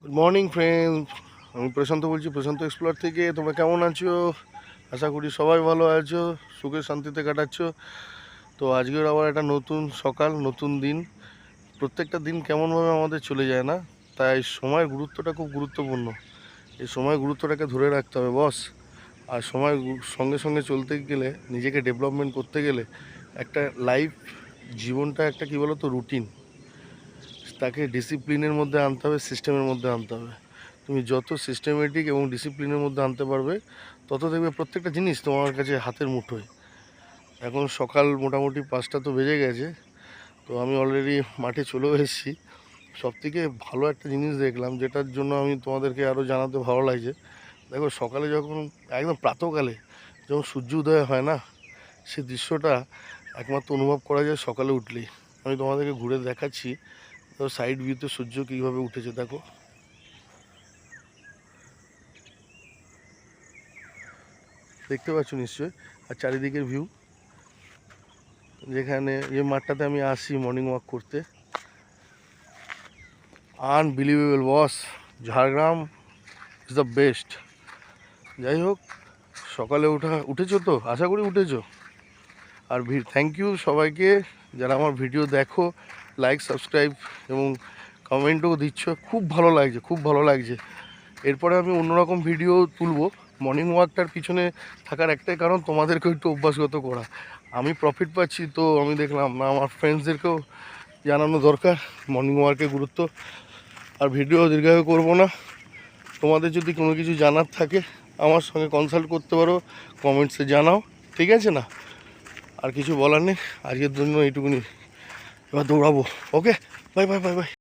Good morning friend, আমি প্রশান্ত বলছি প্রশান্ত explore থেকে। তোমরা কেমন আছো? আশা করি সবাই ভালো আছো, সুখে শান্তিতে কাটাচ্ছ। তো আজকের আবার একটা নতুন সকাল, নতুন দিন। প্রত্যেকটা দিন কেমনভাবে আমাদের চলে যায় না, তাই সময়ের গুরুত্বটা খুব গুরুত্বপূর্ণ। এই সময়ের গুরুত্বটাকে ধরে রাখতে হবে বস। আর সময়ের সঙ্গে সঙ্গে চলতে গেলে, নিজেকে ডেভেলপমেন্ট করতে গেলে একটা লাইফ, জীবনটা একটা কী বলো তো, রুটিন, তাকে ডিসিপ্লিনের মধ্যে আনতে হবে, সিস্টেমের মধ্যে আনতে হবে। তুমি যত সিস্টেমেটিক এবং ডিসিপ্লিনের মধ্যে আনতে পারবে, তত দেখবে প্রত্যেকটা জিনিস তোমার কাছে হাতের মুঠোয়। এখন সকাল মোটামুটি 5টা তো বেজে গেছে, তো আমি অলরেডি মাঠে চলেও এসেছি। সবথেকে ভালো একটা জিনিস দেখলাম, যেটার জন্য আমি তোমাদেরকে আরও জানাতে ভালো লাগছে। দেখো, সকালে যখন একদম প্রাতকালে যখন সূর্য উদয় হয় না, সেই দৃশ্যটা একমাত্র অনুভব করা যায় সকালে উঠলেই। আমি তোমাদেরকে ঘুরে দেখাচ্ছি। তো সাইড ভিউতে সূর্য কীভাবে উঠেছে দেখো, দেখতে পাচ্ছ নিশ্চয়ই। আর চারিদিকের ভিউ, যেখানে যে মাঠটাতে আমি আসি মর্নিং ওয়াক করতে, unbelievable boss. Jhargram is the best. যাই হোক, সকালে উঠেছো তো, আশা করি উঠেছো। আর থ্যাংক ইউ সবাইকে যারা আমার ভিডিও দেখো, লাইক, সাবস্ক্রাইব এবং কমেন্টও দিচ্ছ। খুব ভালো লাগছে, খুব ভালো লাগছে। এরপরে আমি অন্যরকম ভিডিও তুলবো। মর্নিং ওয়াকটার পিছনে থাকার একটাই কারণ, তোমাদেরকেও একটু অভ্যাসগত করা। আমি প্রফিট পাচ্ছি, তো আমি দেখলাম না আমার ফ্রেন্ডসদেরকেও জানানো দরকার মর্নিং ওয়াকের গুরুত্ব। আর ভিডিও দীর্ঘায়ু করবো না। তোমাদের যদি কোনো কিছু জানার থাকে, আমার সঙ্গে কনসাল্ট করতে পারো, কমেন্টসে জানাও, ঠিক আছে না? আর কিছু বলার নেই, আজকের জন্য এইটুকুনি। এবার দৌড়াবো। ওকে, বাই বাই বাই বাই।